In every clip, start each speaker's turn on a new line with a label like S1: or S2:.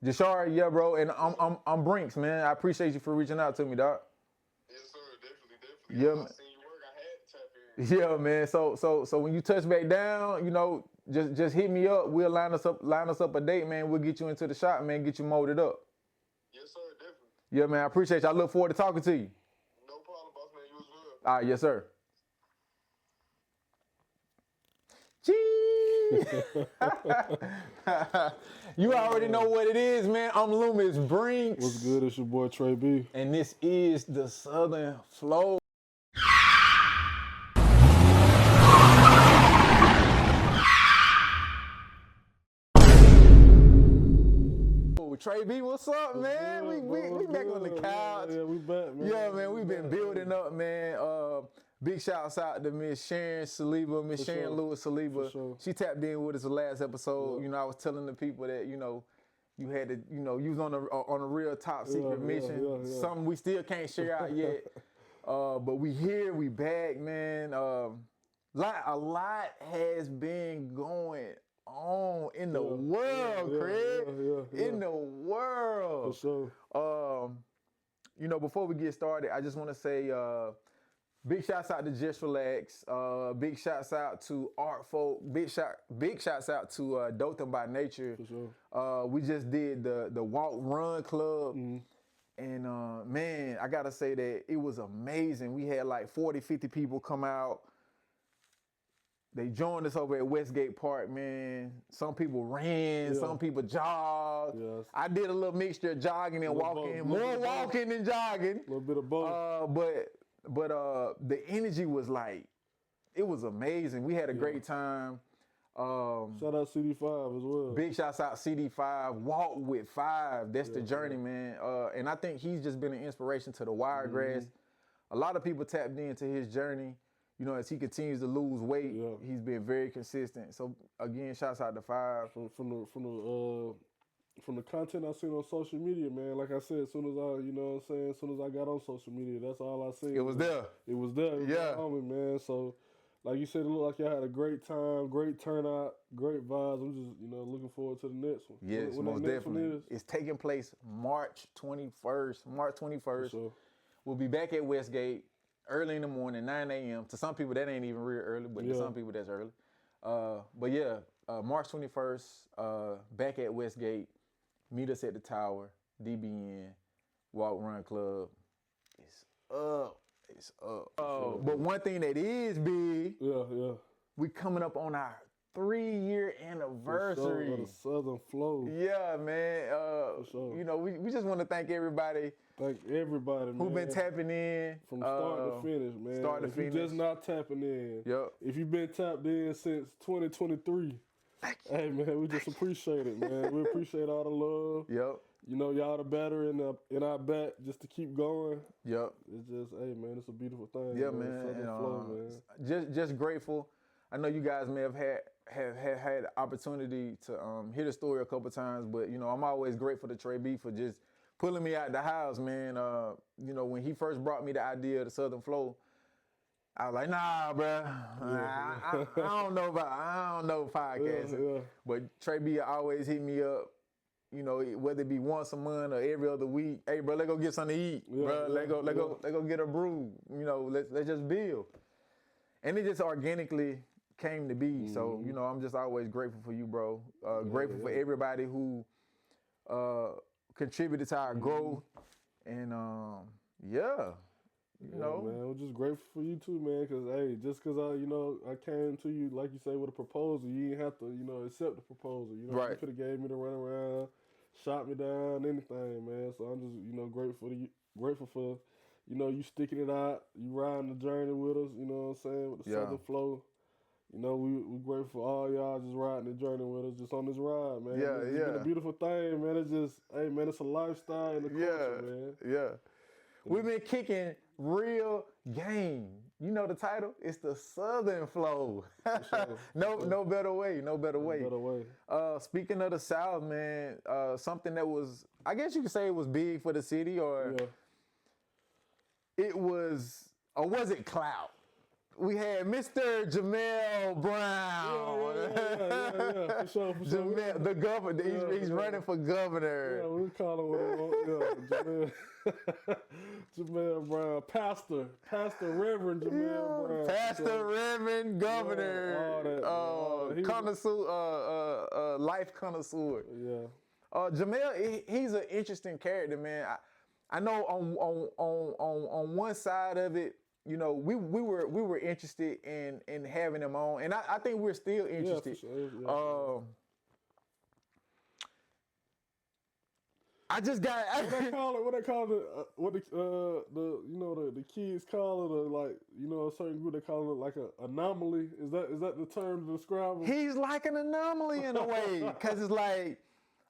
S1: Jashari, yeah, bro, and I'm Brinks, man. I appreciate you for reaching out to me, dog.
S2: Yes, sir. Definitely,
S1: Yeah,
S2: definitely. I
S1: man.
S2: seen your work. I had to tap in.
S1: Yeah, man. So when you touch back down, just hit me up. We'll line us up a date, man. We'll get you into the shop, man. Get you molded up.
S2: Yes, sir. Definitely.
S1: Yeah, man. I appreciate you. I look forward to talking to you.
S2: No problem, boss man. You as well.
S1: All right, yes, sir. Gee. You already know what it is, man. I'm Loomis Brinks.
S3: What's good? It's your boy Trey B.
S1: And this is the Southern Flow. Trey B, what's up, man?
S3: Good,
S1: we
S3: bro,
S1: back on the
S3: good.
S1: couch.
S3: Yeah, we back, man.
S1: Yeah, man, we've been building up, man. Big shouts out to Miss Sharon Saliba, Miss Sharon
S3: sure.
S1: Lewis Saliba.
S3: Sure.
S1: She tapped in with us the last episode.
S3: Yeah.
S1: I was telling the people that, you had to, you was on a real top secret mission.
S3: Yeah.
S1: Something we still can't share out yet. But we here, we back, man. A lot has been going on in the world, Craig.
S3: Yeah.
S1: In the world.
S3: For sure.
S1: Before we get started, I just want to say big shouts out to Just Relax. Big shouts out to Art Folk. Big shouts out to Dothan by Nature.
S3: For sure.
S1: We just did the Walk Run Club.
S3: Mm-hmm.
S1: And man, I gotta say that it was amazing. We had like 40, 50 people come out. They joined us over at Westgate Park, man. Some people ran, some people jogged.
S3: Yes.
S1: I did a little mixture of jogging and walking, more walking than jogging.
S3: A little bit of both.
S1: But the energy was like, it was amazing. We had a great time.
S3: Shout out CD5 as well.
S1: Big shouts out CD5, Walk with 5. That's the journey, man. And I think he's just been an inspiration to the Wiregrass. A lot of people tapped into his journey. As he continues to lose weight, he's been very consistent. So again, shouts out to 5.
S3: From the content I seen on social media, man, like I said, as soon as I got on social media, that's all I seen.
S1: It was there.
S3: It was there. It was on me, man. So, like you said, it looked like y'all had a great time, great turnout, great vibes. I'm just, looking forward to the next one.
S1: Yes,
S3: when
S1: most
S3: that next
S1: definitely.
S3: one is?
S1: It's taking place March 21st. March 21st.
S3: Sure.
S1: We'll be back at Westgate early in the morning, 9 a.m. To some people, that ain't even real early, but to some people, that's early. March 21st, back at Westgate. Meet us at the Tower, DBN, Walk Run Club. It's up. It's up. But one thing that is big, we coming up on our 3-year anniversary.
S3: Of the Southern Flow.
S1: Yeah, man. We just want to thank everybody.
S3: Thank everybody, man.
S1: Who been tapping in.
S3: From start to finish, man.
S1: Start to finish.
S3: If you just not tapping in.
S1: Yep.
S3: If you've been tapped in since 2023. Hey, man, we just appreciate it, man. We appreciate all the love.
S1: Yep.
S3: Y'all the battery in our back just to keep going.
S1: Yep.
S3: It's just, hey, man, it's a beautiful thing.
S1: Yeah, man.
S3: Southern Flow, man.
S1: Just grateful. I know you guys may have had the opportunity to hear the story a couple times, but I'm always grateful to Trey B for just pulling me out the house, man. When he first brought me the idea of the Southern Flow, I was like, nah, bro. I don't know podcasting.
S3: Yeah.
S1: But Trey B always hit me up, whether it be once a month or every other week. Hey, bro, let's go get something to eat, bro. Let's go get a brew. Let's just build. And it just organically came to be. So, I'm just always grateful for you, bro. Grateful for everybody who contributed to our growth. And
S3: man, we're just grateful for you too, man. Cause hey, just cause I came to you like you say with a proposal, you didn't have to accept the proposal.
S1: Right.
S3: You could have gave me the runaround, shot me down, anything, man. So I'm just grateful for you sticking it out, you riding the journey with us. You know what I'm saying, with the Southern Flow. We grateful for all y'all just riding the journey with us, just on this ride, man. It's been a beautiful thing, man. It's just, hey, man, it's a lifestyle and a culture, man.
S1: Yeah. We've been kicking real game. You know the title? It's the Southern Flow.
S3: Sure.
S1: No better way. No better way. Speaking of the South, man, something that was, I guess you could say it was big for the city, or it was, or was it clout? we had Mr. Jamel Brown.
S3: Yeah, for sure.
S1: Jamel, the governor. He's running for governor.
S3: Yeah, we call him what he wants. Yeah, Jamel. Jamel Brown, Pastor Reverend Jamel Brown.
S1: Pastor Reverend Governor.
S3: Yeah, all that.
S1: Connoisseur, life connoisseur.
S3: Yeah.
S1: Jamel, he's an interesting character, man. I know on one side of it, you know, we were interested in having him on, and I think we're still interested.
S3: Yeah, for sure.
S1: I just got
S3: what they call it, the kids call it like, you know, a certain group, they call it like an anomaly. Is that the term to describe him?
S1: He's like an anomaly in a way, because it's like,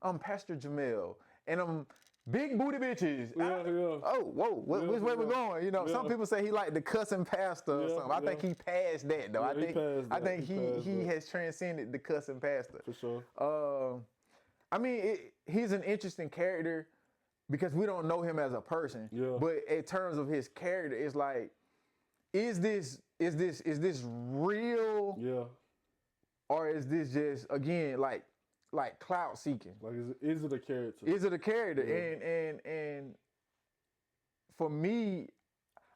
S1: I'm Pastor Jamel, and I'm big booty bitches.
S3: Yeah.
S1: Oh, whoa, which way we going? You know, some people say he like the cussing pastor or something. I think he passed that though. I think he has transcended the cussing pastor.
S3: For sure.
S1: I mean, he's an interesting character because we don't know him as a person.
S3: Yeah.
S1: But in terms of his character, it's like, is this real?
S3: Yeah.
S1: Or is this just, again, like clout seeking?
S3: Like, is it a character?
S1: Is it a character?
S3: Yeah.
S1: And for me,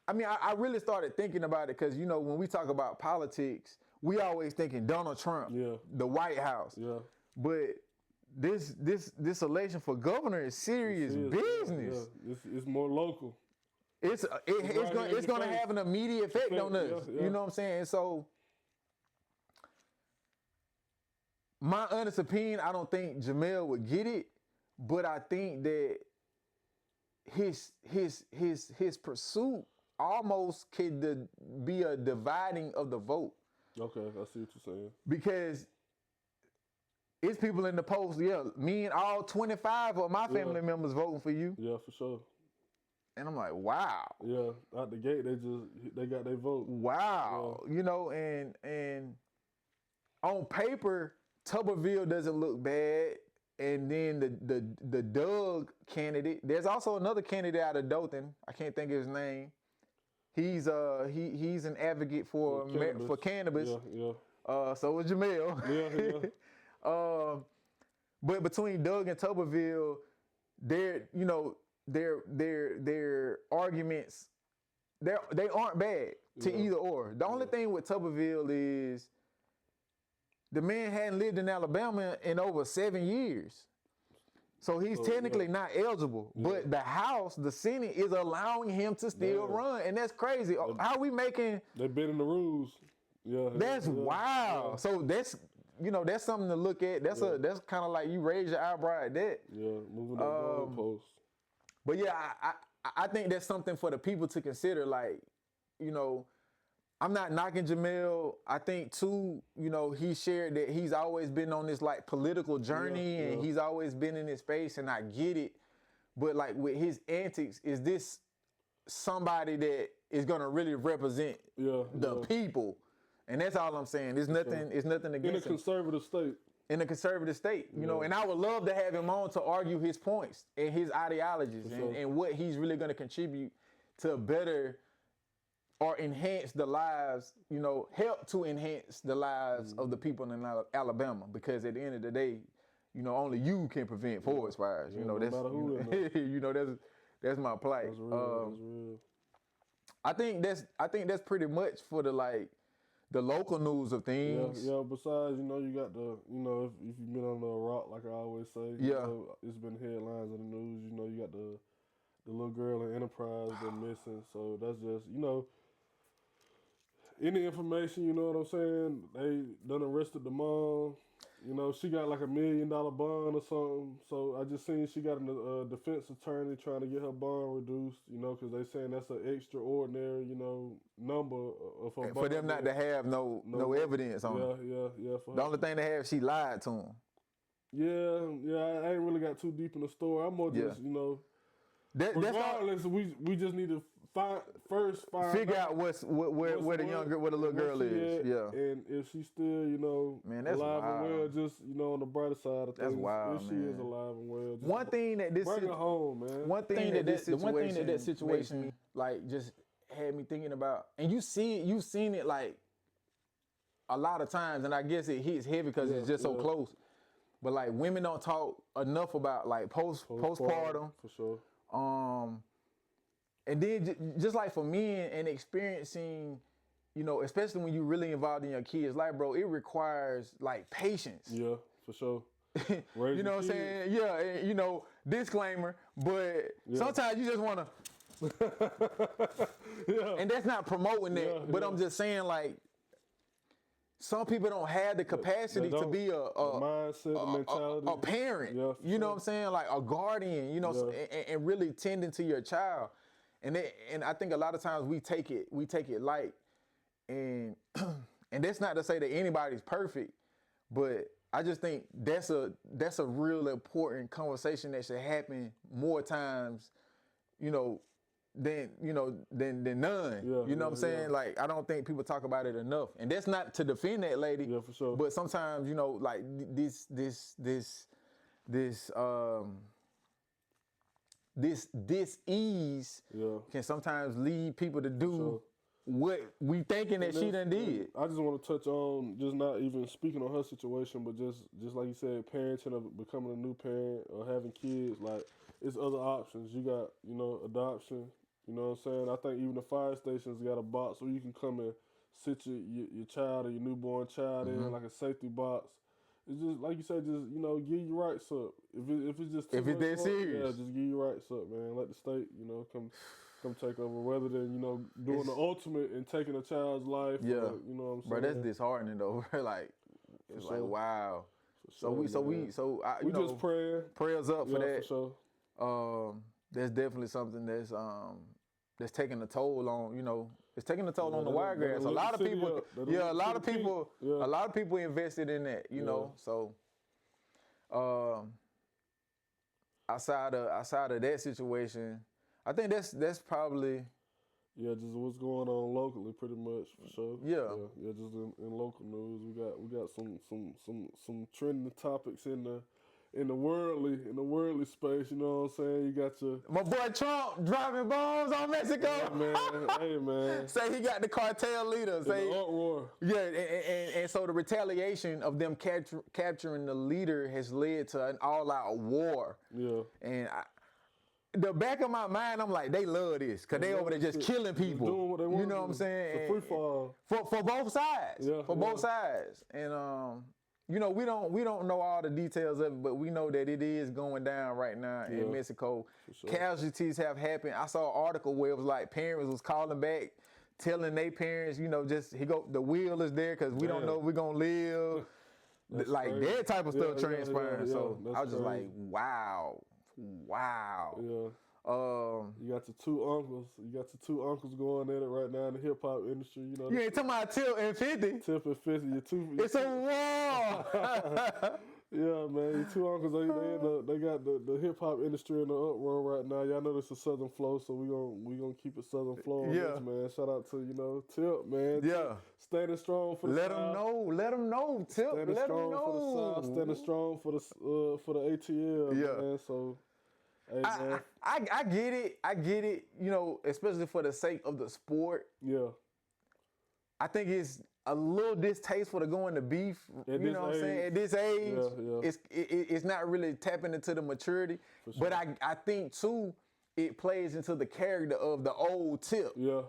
S1: I mean, I really started thinking about it because, you know, when we talk about politics, we always thinking Donald Trump, the White House.
S3: Yeah.
S1: But this election for governor is serious business.
S3: Yeah. It's more local.
S1: It's going to have an immediate effect on us.
S3: Yeah.
S1: You know what I'm saying? So my honest opinion, I don't think Jamel would get it, but I think that his pursuit almost could be a dividing of the vote.
S3: Okay, I see what you're saying.
S1: Because it's people in the polls, me and all 25 of my family members voting for you.
S3: Yeah, for sure.
S1: And I'm like, wow.
S3: Yeah, out the gate, they got their vote.
S1: Wow.
S3: Yeah.
S1: You know, and on paper, Tuberville doesn't look bad. And then the Doug candidate, there's also another candidate out of Dothan. I can't think of his name. He's an advocate for cannabis.
S3: Yeah.
S1: So is Jamel.
S3: Yeah.
S1: But between Doug and Tuberville, their arguments, they aren't bad to either or. The only thing with Tuberville is the man hadn't lived in Alabama in over 7 years. So he's technically not eligible, but the House, the Senate is allowing him to still run. And that's crazy. How are we making...
S3: They're bending the rules. Yeah.
S1: That's wild. Yeah. So that's something to look at. That's kind of like you raise your eyebrow at that.
S3: Yeah, moving the goalpost.
S1: But yeah, I think that's something for the people to consider. Like, you know, I'm not knocking Jamel. I think too, you know, he shared that he's always been on this like political journey and he's always been in this space, and I get it. But like with his antics, is this somebody that is gonna really represent the people? And that's all I'm saying. It's nothing against him.
S3: In a conservative state.
S1: In a conservative state, you know, and I would love to have him on to argue his points and his ideologies and what he's really going to contribute to better or enhance the lives, you know, help to enhance the lives of the people in Alabama. Because at the end of the day, you know, only you can prevent forest fires. You know,
S3: no matter who
S1: you know, that's my plight.
S3: That's real.
S1: I think that's pretty much for the local news of things.
S3: Yeah. Besides, you know, you got if you've been on the rock, like I always say, you know, it's been headlines in the news. You know, you got the little girl in Enterprise been missing. So that's just, you know, any information. You know what I'm saying? They done arrested the mom. You know, she got like $1 million bond or something. So I just seen she got a defense attorney trying to get her bond reduced, you know, because they saying that's an extraordinary, you know, number of her bond.
S1: For them not to have no evidence on her.
S3: Yeah.
S1: The only thing they have, she lied to him.
S3: Yeah. I ain't really got too deep in the story. I'm more just, you know, regardless, we just need to figure out where the little girl is. Yeah.
S1: And
S3: if she's still, you know,
S1: that's
S3: alive
S1: wild.
S3: and well, just, you know, on the brighter side of things.
S1: That's wild,
S3: if she is alive and well.
S1: One thing that this
S3: bring her home, man.
S1: One thing that this situation like just had me thinking about, and you've seen it like a lot of times, and I guess it hits heavy because it's just so close. But like women don't talk enough about like postpartum.
S3: For sure.
S1: And then just like for men and experiencing, you know, especially when you're really involved in your kids, like bro, it requires like patience.
S3: Yeah, for sure.
S1: You know what I'm saying? Yeah, and, you know, disclaimer, but sometimes you just want to, and that's not promoting that, but I'm just saying like, some people don't have the capacity to be a
S3: mindset, mentality,
S1: a parent.
S3: Yeah,
S1: you know what I'm saying? Like a guardian. You know, and really tending to your child. And I think a lot of times we take it light, and and that's not to say that anybody's perfect, but I just think that's a real important conversation that should happen more times, you know, than none. You know what I'm saying? Like, I don't think people talk about it enough. And that's not to defend that lady.
S3: Yeah, for sure.
S1: But sometimes, you know, like this ease can sometimes lead people to do what we thinking that she done did.
S3: I just want to touch on, just not even speaking on her situation, but just like you said, parenting or becoming a new parent or having kids, like, it's other options. You got, you know, adoption. You know what I'm saying? I think even the fire stations got a box where you can come and sit your child or your newborn child in, like a safety box. It's just, like you said, just, you know, give your rights up. If it's just
S1: if it's that serious.
S3: Yeah, just give your rights up, man. Let the state, you know, come take over, rather than, you know, doing the ultimate and taking a child's life.
S1: Yeah.
S3: Or, you know what I'm saying?
S1: Bro, that's disheartening though. Like, it's like, wow. We
S3: just
S1: prayers up for that.
S3: For sure.
S1: That's definitely something that's taking a toll on, you know, it's taking a toll on the Wiregrass. A lot of people invested in that, you know. So outside of that situation, I think that's probably
S3: just what's going on locally, pretty much, for sure.
S1: Yeah,
S3: just in local news, we got some trending topics in the worldly space, you know what I'm saying? You got
S1: my boy Trump dropping bombs on Mexico.
S3: Hey man.
S1: Say he got the cartel leader. Say
S3: the uproar.
S1: Yeah, and so the retaliation of them capturing the leader has led to an all-out war.
S3: Yeah.
S1: And the back of my mind, I'm like, they love this because they over there just killing people.
S3: Doing what they want.
S1: You know what I'm saying?
S3: It's a free fall.
S1: For both sides.
S3: Yeah.
S1: Both sides. And you know, we don't know all the details of it, but we know that it is going down right now in Mexico.
S3: Sure.
S1: Casualties have happened. I saw an article where it was like parents was calling back, telling their parents, you know, just the wheel is there because we don't know if we're gonna live. Like
S3: crazy.
S1: That type of stuff transpiring. So I was just
S3: crazy.
S1: like, wow.
S3: Yeah. You got the two uncles going at it right now in the hip hop industry. You know.
S1: You ain't talking about Tip and 50.
S3: Tip and 50.
S1: It's a war.
S3: Yeah, man. Your two uncles, they got the hip hop industry in the uproar right now. Y'all know this is Southern Flow, so we gonna keep it Southern Flow on this, man. Shout out to, you know, Tip, man.
S1: Yeah.
S3: Standing strong for the
S1: Let
S3: South.
S1: Let them know, Tip.
S3: Standing
S1: Let them
S3: strong
S1: know.
S3: for the South. Standing strong for the ATL, man. So, hey, man.
S1: I get it. I get it. You know, especially for the sake of the sport.
S3: Yeah.
S1: I think it's a little distasteful to go into beef. You know what I'm saying? At this age, it's not really tapping into the maturity. Sure. But I think too, it plays into the character of the old Tip.
S3: Yeah.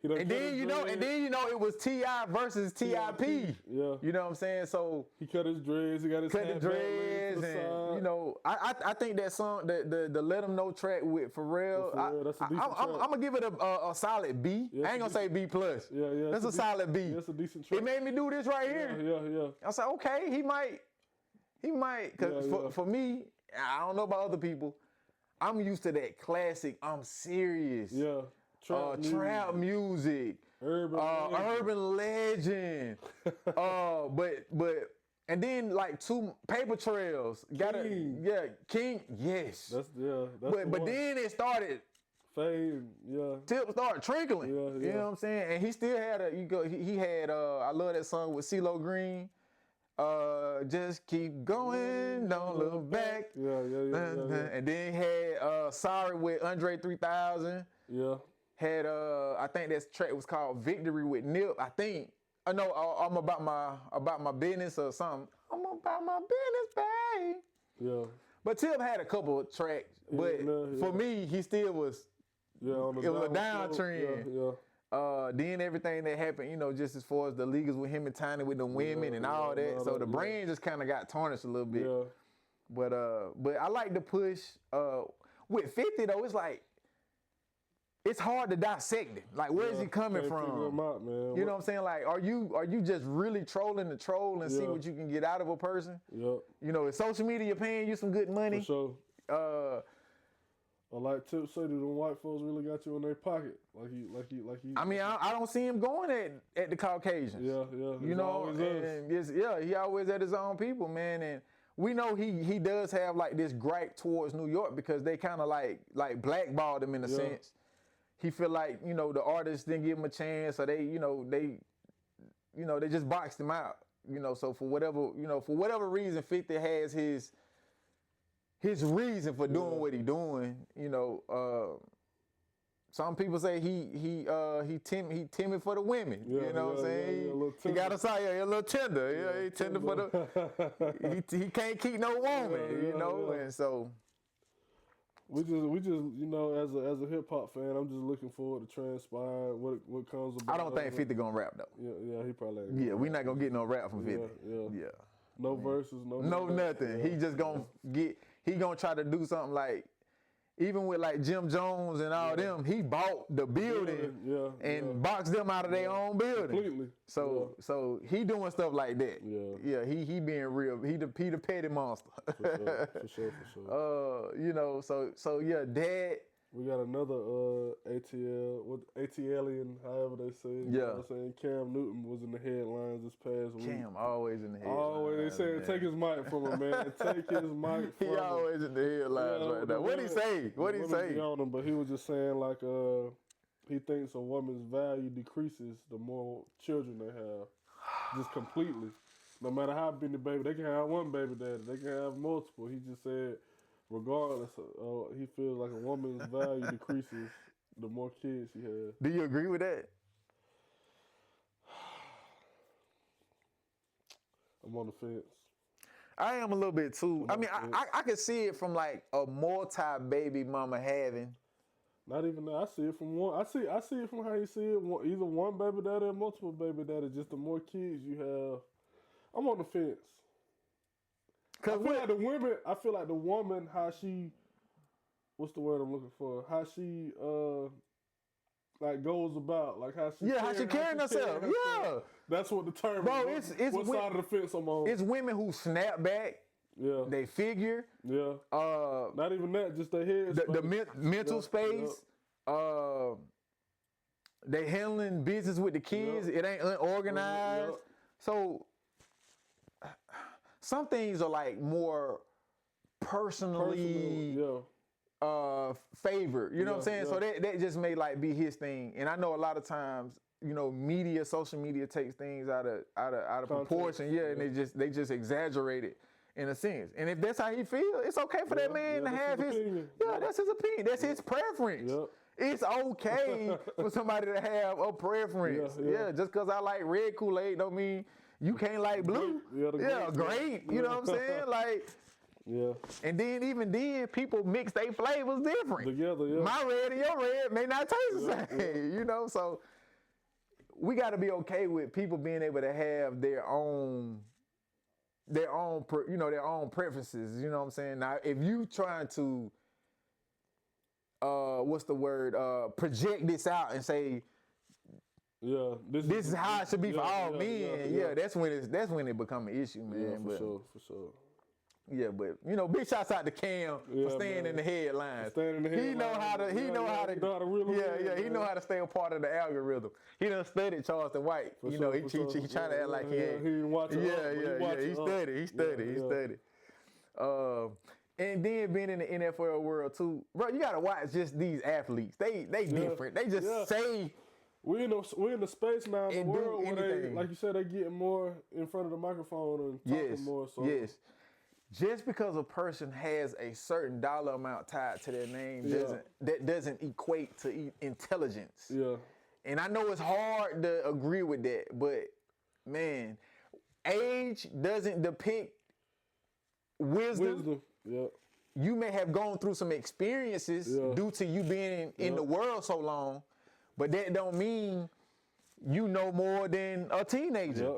S1: And then you know, it was T.I. versus T.I.P.
S3: Yeah.
S1: You know what I'm saying? So
S3: he cut his dreads. He got his
S1: cut the dreads, and you know, I think that song, the Let 'Em Know track with Pharrell,
S3: that's a decent track.
S1: I'm gonna give it a solid B.
S3: Yeah,
S1: I ain't gonna say B plus.
S3: Yeah.
S1: That's a solid B.
S3: That's a decent track.
S1: It made me do this right here.
S3: Yeah.
S1: I was like, okay, he might, cause for me, I don't know about other people. I'm used to that classic. I'm serious.
S3: Yeah.
S1: Trap music, urban legend, but and then like two Paper Trails, King, yes. But then it started
S3: fame, yeah.
S1: Tip started trickling,
S3: yeah.
S1: You know what I'm saying? And he still had he had I love that song with CeeLo Green. Just keep going, don't look back.
S3: Yeah.
S1: And then he had Sorry with Andre 3000.
S3: Yeah.
S1: had I think that track was called Victory with Nip. I think. I know I'm about my business or something. I'm about my business, babe.
S3: Yeah.
S1: But Tip had a couple of tracks, but for me, he still was.
S3: Yeah, on the
S1: It was a downtrend.
S3: Yeah.
S1: Then everything that happened, you know, just as far as the leagues with him and Tiny with the women and all that. So the brand just kind of got tarnished a little bit.
S3: Yeah.
S1: But I like to push. With 50 though, it's like it's hard to dissect it. Like, where's he coming from?
S3: Figure him out, man.
S1: You know what I'm saying? Like, are you just really trolling the troll and see what you can get out of a person?
S3: Yep.
S1: You know, is social media paying you some good money?
S3: For sure. Or like Tip said, them white folks really got you in their pocket. Like he.
S1: I mean, I don't see him going at the Caucasians.
S3: Yeah.
S1: You know, and he always at his own people, man. And we know he does have like this gripe towards New York because they kind of like blackballed him in a sense. He feel like, you know, the artists didn't give him a chance, or they just boxed him out. You know, so for whatever reason, 50 has his reason for doing what he doing. You know, some people say he timid for the women. You know what I'm saying? He got a side, a little tender. Yeah, he tender for the. he can't keep no woman. You know, and so.
S3: We just you know, as a hip hop fan, I'm just looking forward to transpire what comes about.
S1: I don't think 50 gonna rap though.
S3: Yeah, he probably ain't.
S1: Yeah, we not gonna get no rap from 50. Yeah.
S3: No verses, no
S1: nothing.
S3: Yeah.
S1: He just gonna he gonna try to do something like, even with like Jim Jones and all them, he bought the building and boxed them out of their own building.
S3: Completely.
S1: So he doing stuff like that. Yeah, he being real. He the petty monster.
S3: For sure.
S1: You know, so yeah, Dad.
S3: We got another ATLian, however they say it. You know what I'm saying? Cam Newton was in the headlines this past week.
S1: Cam always in the headlines.
S3: Always. They said, take his mic from him, man. Take his mic from him.
S1: He always in the headlines right now. What'd he say? What'd he say?
S3: On him, but he was just saying, like, he thinks a woman's value decreases the more children they have. Just completely. No matter how big the baby, they can have one baby daddy. They can have multiple. He just said, regardless, he feels like a woman's value decreases the more kids she has.
S1: Do you agree with that?
S3: I'm on the fence.
S1: I am a little bit too. I mean, I can see it from like a multi-baby mama having.
S3: Not even that. I see it from one. I see it from how you see it. Either one baby daddy or multiple baby daddy. Just the more kids you have. I'm on the fence. I feel like the woman, how she, what's the word I'm looking for? How she, like goes about, like how she.
S1: Yeah, how she carrying herself. Yeah.
S3: That's what determines.
S1: Bro, it's
S3: what side of the fence I'm on.
S1: It's women who snap back.
S3: Yeah.
S1: They figure.
S3: Yeah. Not even that, just their head.
S1: The mental space. They handling business with the kids. It ain't unorganized. So some things are like more personally favored. You know what I'm saying? So that just may like be his thing. And I know a lot of times, you know, social media takes things out of proportion. Yeah, and they just exaggerate it in a sense. And if that's how he feels, it's okay for that man to have his opinion. That's his opinion. That's his preference.
S3: Yep.
S1: It's okay for somebody to have a preference. Just because I like red Kool-Aid don't mean you can't like blue. Great. You know what I'm saying? Like, and then even then, people mix their flavors different.
S3: Together,
S1: My red and your red may not taste the same. You know, so we got to be okay with people being able to have their own preferences. You know what I'm saying? Now, if you trying to project this out and say, this is how it should be for all men. That's when it become an issue, man.
S3: For sure.
S1: Yeah, but you know, big shouts out to Cam for staying in the headlines. He know how to stay a part of the algorithm. He done studied Charleston White. He trying to act like he ain't.
S3: He didn't watch it.
S1: He studied. And then being in the NFL world too, bro, you gotta watch just these athletes. They different. They just say.
S3: We're in the space now in the world where they, like you said, they getting more in front of the microphone and talking more. So
S1: just because a person has a certain dollar amount tied to their name doesn't equate to intelligence.
S3: Yeah.
S1: And I know it's hard to agree with that, but man, age doesn't depict wisdom.
S3: Yeah.
S1: You may have gone through some experiences due to you being in the world so long, but that don't mean you know more than a teenager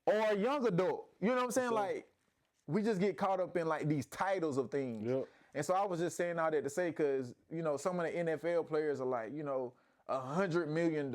S1: or a young adult. You know what I'm saying? Like, we just get caught up in like these titles of things.
S3: Yep.
S1: And so I was just saying all that to say, because, you know, some of the NFL players are like, you know, $100 million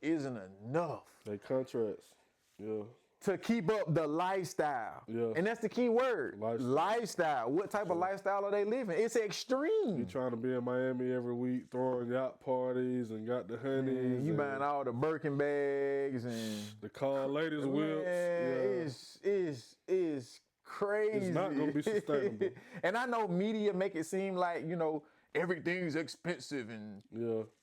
S1: isn't enough.
S3: They contracts. Yeah.
S1: To keep up the lifestyle.
S3: Yeah.
S1: And that's the key word. Lifestyle. What type of lifestyle are they living? It's extreme.
S3: You trying to be in Miami every week, throwing yacht parties and got the honeys.
S1: You buying all the Birkin bags and
S3: the car ladies whips.
S1: It's crazy.
S3: It's not gonna be sustainable.
S1: And I know media make it seem like, you know, everything's expensive and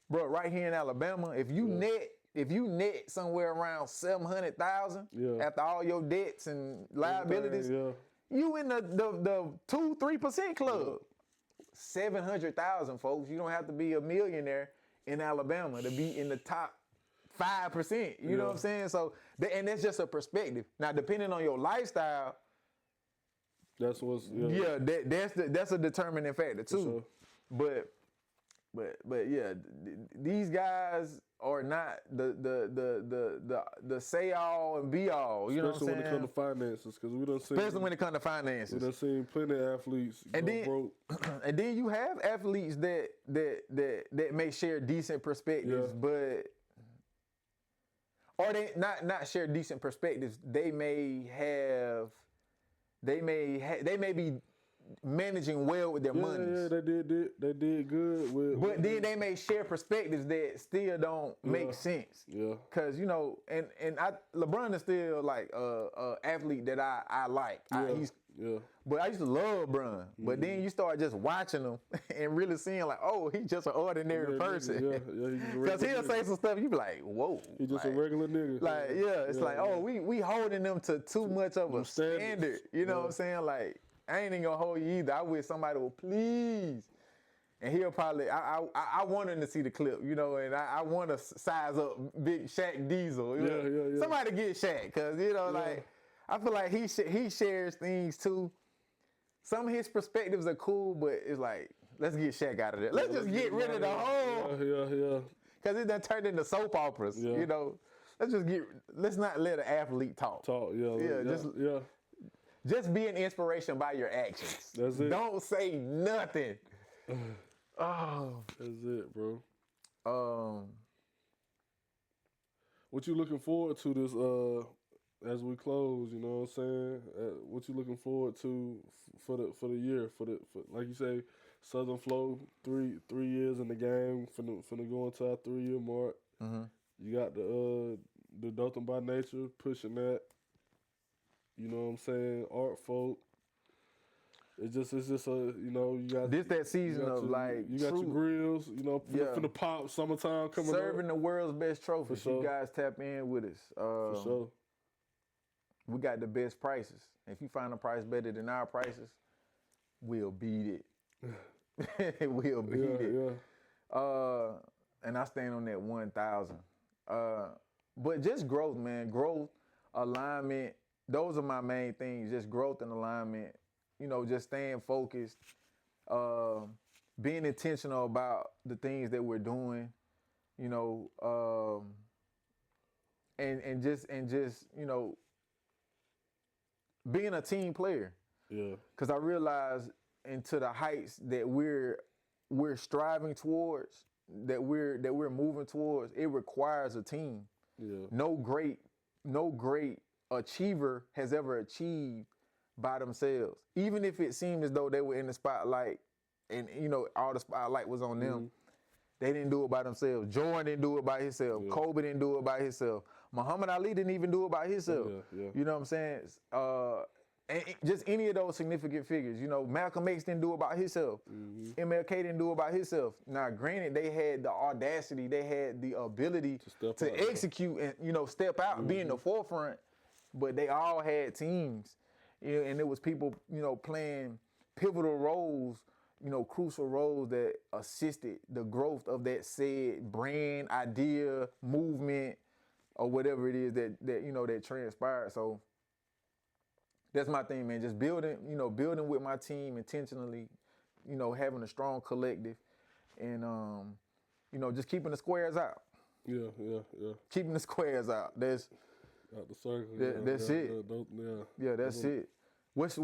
S1: bro, right here in Alabama, if you net somewhere around 700,000 after all your debts and liabilities, you in the 2-3% club. 700,000, folks. You don't have to be a millionaire in Alabama to be in the top 5%. You know what I'm saying? So, and that's just a perspective. Now, depending on your lifestyle,
S3: that's what's
S1: that's a determining factor too.
S3: Sure.
S1: But yeah, these guys are not the say all and be all. You know what I'm saying?
S3: Especially when it comes to finances, because we done seen.
S1: Especially when it comes to finances.
S3: We done seen plenty of athletes go broke.
S1: And then you have athletes that may share decent perspectives, but or they not share decent perspectives. They may be managing well with their money.
S3: Yeah, they did good.
S1: But then they may share perspectives that still don't make sense.
S3: Yeah.
S1: Cause you know, and LeBron is still like a athlete that I like. But I used to love LeBron. But then you start just watching him and really seeing like, oh, he's just an ordinary person. Cause he'll say some stuff you be like, whoa.
S3: He's just a regular nigga.
S1: Like it's like, oh, we holding them to too much of a standard. You know what I'm saying? Like, I ain't even gonna hold you either. I wish somebody would please. And he'll probably, I want him to see the clip, you know, and I want to size up big Shaq Diesel. You know? Somebody get Shaq, because, you know, like, I feel like he shares things too. Some of his perspectives are cool, but it's like, let's get Shaq out of there. Let's just get rid of the whole. Because it done turned into soap operas, you know. Let's not let an athlete talk. Just be an inspiration by your actions.
S3: That's it.
S1: Don't say nothing.
S3: That's it, bro. What you looking forward to this as we close? You know what I'm saying? What you looking forward to for the year? For like you say, Southern Flow 3 years in the game. Finna go into our 3-year mark.
S1: Mm-hmm.
S3: You got the Dothan by Nature pushing that. You know what I'm saying? Art folk. It's just a, you know, you got
S1: this that season of like
S3: you got your grills, you know, for the pop summertime coming up.
S1: Serving the world's best trophies.
S3: For sure.
S1: You guys tap in with us.
S3: For sure.
S1: We got the best prices. If you find a price better than our prices, we'll beat it. We'll beat it. Yeah. And I stand on that 1,000. But just growth, man. Growth, alignment. Those are my main things. Just growth and alignment. You know, just staying focused. Being intentional about the things that we're doing. You know, and just you know, being a team player.
S3: Yeah. Because
S1: I realize into the heights that we're striving towards, that we're moving towards, it requires a team.
S3: Yeah.
S1: No great achiever has ever achieved by themselves. Even if it seemed as though they were in the spotlight and, you know, all the spotlight was on them, they didn't do it by themselves. Jordan didn't do it by himself. Yeah. Kobe didn't do it by himself. Muhammad Ali didn't even do it by himself.
S3: Yeah.
S1: You know what I'm saying? And just any of those significant figures. You know, Malcolm X didn't do it by himself. MLK didn't do it by himself. Now, granted, they had the audacity, they had the ability to execute and, you know, step out, be in the forefront, but they all had teams. and it was people, you know, playing pivotal roles, you know, crucial roles that assisted the growth of that said brand, idea, movement, or whatever it is that you know that transpired. So that's my thing, man. Just building with my team intentionally, you know, having a strong collective, and you know, just keeping the squares out.
S3: Yeah.
S1: Keeping the squares out. That's
S3: out the circle.
S1: That's it. Yeah, that's it. What's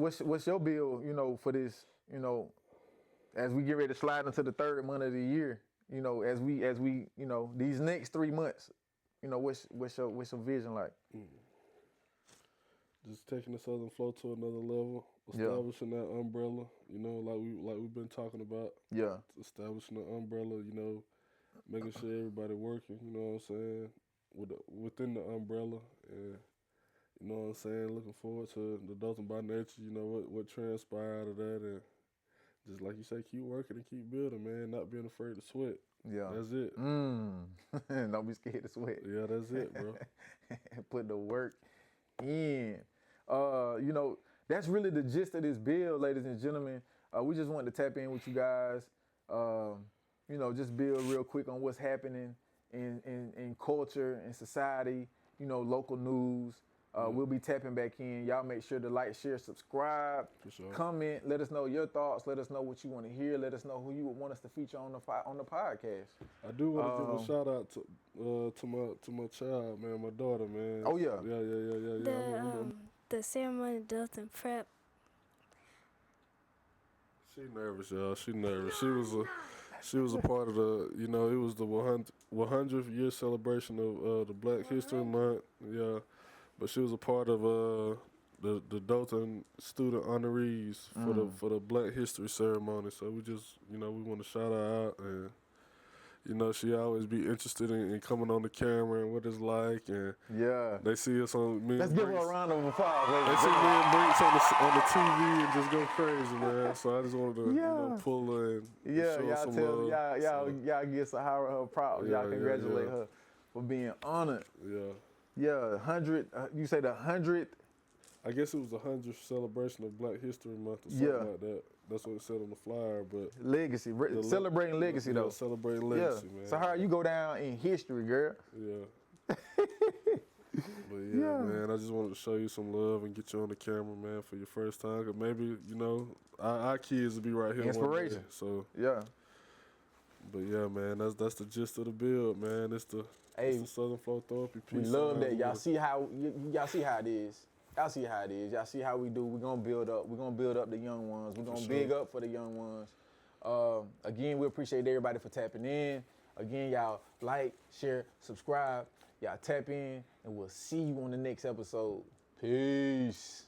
S1: your bill, you know, for this, you know, as we get ready to slide into the third month of the year, you know, as we, you know, these next 3 months, you know, what's your vision like?
S3: Just taking the Southern Flow to another level, establishing that umbrella, you know, like we've been talking about.
S1: Yeah.
S3: Establishing the umbrella, you know, making sure everybody working, you know what I'm saying, within the umbrella, and you know what I'm saying, looking forward to the Dothan by Nature, you know, what transpired out of that, and just like you say, keep working and keep building, man, not being afraid to sweat.
S1: Yeah.
S3: That's it.
S1: Don't be scared to sweat.
S3: Yeah, that's it, bro.
S1: Put the work in. You know, that's really the gist of this bill, ladies and gentlemen. We just wanted to tap in with you guys. You know, just build real quick on what's happening in culture and society, you know, local news. We'll be tapping back in. Y'all make sure to like, share, subscribe, comment. Let us know your thoughts. Let us know what you want to hear. Let us know who you would want us to feature on the podcast.
S3: I do want to give a shout out to my child, man, my daughter, man.
S1: Oh yeah.
S3: Yeah.
S4: The ceremony Dothan Prep.
S3: She nervous, y'all. She nervous. She was a part of the, you know, it was the 100th year celebration of the Black History Month. Yeah. But she was a part of the Dothan student honorees for the Black History ceremony. So we just, you know, we want to shout her out, and you know, she always be interested in coming on the camera and what it's like, and they see us on me.
S1: Let's give her a round of applause.
S3: They see me and Brinks on the TV and just go crazy, man. So I just wanted to you know, pull her and show her some love.
S1: Y'all give her props. Y'all congratulate her for being honored. Yeah, 100. You say the 100th?
S3: I guess it was the 100th celebration of Black History Month or something like that. That's what it said on the flyer. But
S1: legacy, celebrating legacy though.
S3: Celebrating legacy, man.
S1: So how you go down in history, girl?
S3: Yeah. But man, I just wanted to show you some love and get you on the camera, man, for your first time. Cause maybe, you know, our kids will be right here.
S1: Inspiration.
S3: One day, so
S1: yeah.
S3: But yeah, man, that's the gist of the build, man. It's the Southern Flow Therapy piece.
S1: We love that. Y'all see how it is. Y'all see how it is. Y'all see how we do. We're gonna build up. We're gonna build up the young ones. We're gonna big up for the young ones. Again, we appreciate everybody for tapping in. Again, y'all like, share, subscribe. Y'all tap in, and we'll see you on the next episode. Peace.